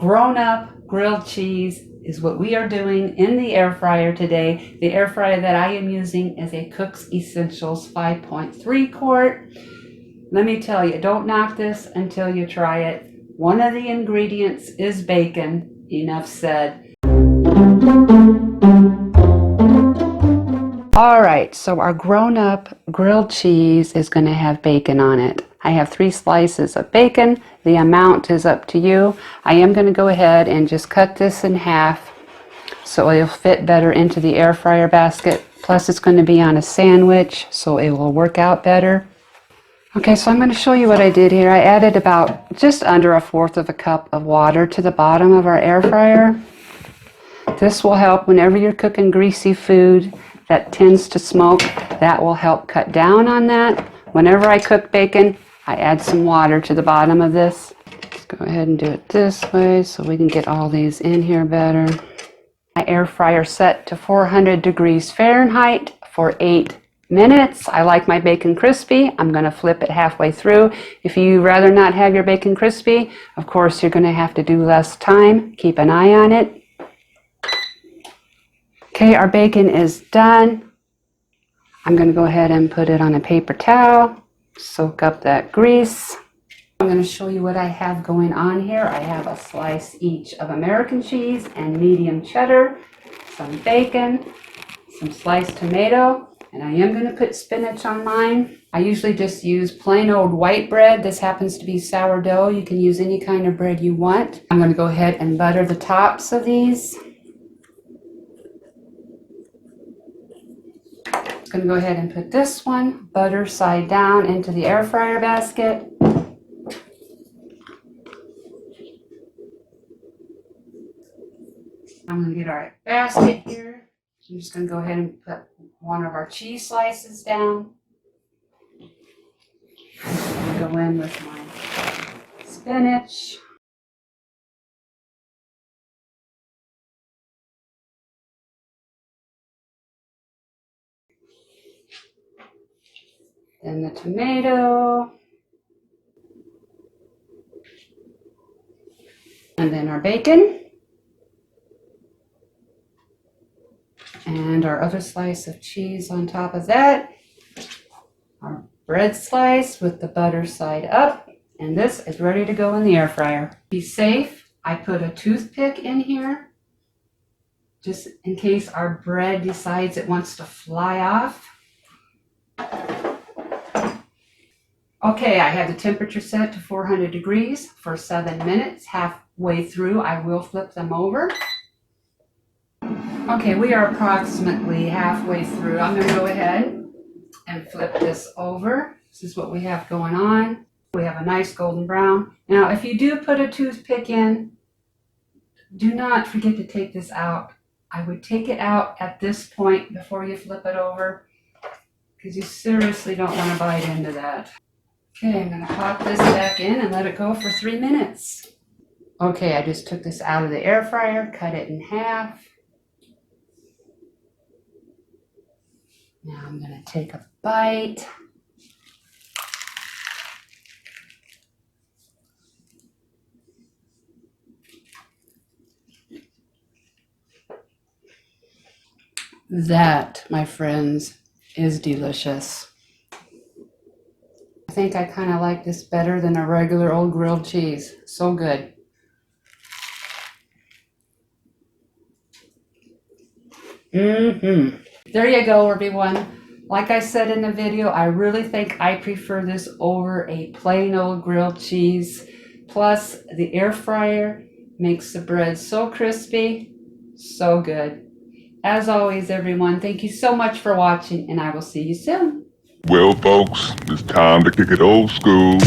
grown-up grilled cheese is what we are doing in the air fryer today. The air fryer that I am using is a Cook's Essentials 5.3 quart. Let me tell you, don't knock this until you try it. One of the ingredients is bacon. Enough said. All right, so our grown-up grilled cheese is going to have bacon on it. I have 3 slices of bacon. The amount is up to you. I am going to go ahead and just cut this in half so it'll fit better into the air fryer basket. Plus it's going to be on a sandwich, so it will work out better. Okay, so I'm going to show you what I did here. I added about just under 1/4 of a cup of water to the bottom of our air fryer. This will help whenever you're cooking greasy food that tends to smoke. That will help cut down on that. Whenever I cook bacon, I add some water to the bottom of this. Let's go ahead and do it this way so we can get all these in here better. My air fryer set to 400 degrees Fahrenheit for 8 minutes. I like my bacon crispy. I'm going to flip it halfway through. If you rather not have your bacon crispy, of course you're going to have to do less time. Keep an eye on it. Okay, our bacon is done. I'm going to go ahead and put it on a paper towel. Soak up that grease. I'm going to show you what I have going on here. I have a slice each of American cheese and medium cheddar, some bacon, some sliced tomato, and I am going to put spinach on mine. I usually just use plain old white bread. This happens to be sourdough. You can use any kind of bread you want. I'm going to go ahead and butter the tops of these. I'm going to go ahead and put this one, butter side down, into the air fryer basket. I'm going to get our basket here. I'm just going to go ahead and put one of our cheese slices down. I'm going to go in with my spinach. Then the tomato. And then our bacon. And our other slice of cheese on top of that. Our bread slice with the butter side up. And this is ready to go in the air fryer. Be safe, I put a toothpick in here, just in case our bread decides it wants to fly off. Okay, I have the temperature set to 400 degrees for 7 minutes. Halfway through, I will flip them over. Okay, we are approximately halfway through. I'm going to go ahead and flip this over. This is what we have going on. We have a nice golden brown. Now, if you do put a toothpick in, do not forget to take this out. I would take it out at this point before you flip it over, because you seriously don't want to bite into that. Okay, I'm going to pop this back in and let it go for 3 minutes. Okay, I just took this out of the air fryer, cut it in half. Now I'm going to take a bite. That, my friends, is delicious. I think I kind of like this better than a regular old grilled cheese. So good. There you go, everyone. Like I said in the video, I really think I prefer this over a plain old grilled cheese. Plus, the air fryer makes the bread so crispy, so good. As always, everyone, thank you so much for watching, and I will see you soon. Well, folks, it's time to kick it old school.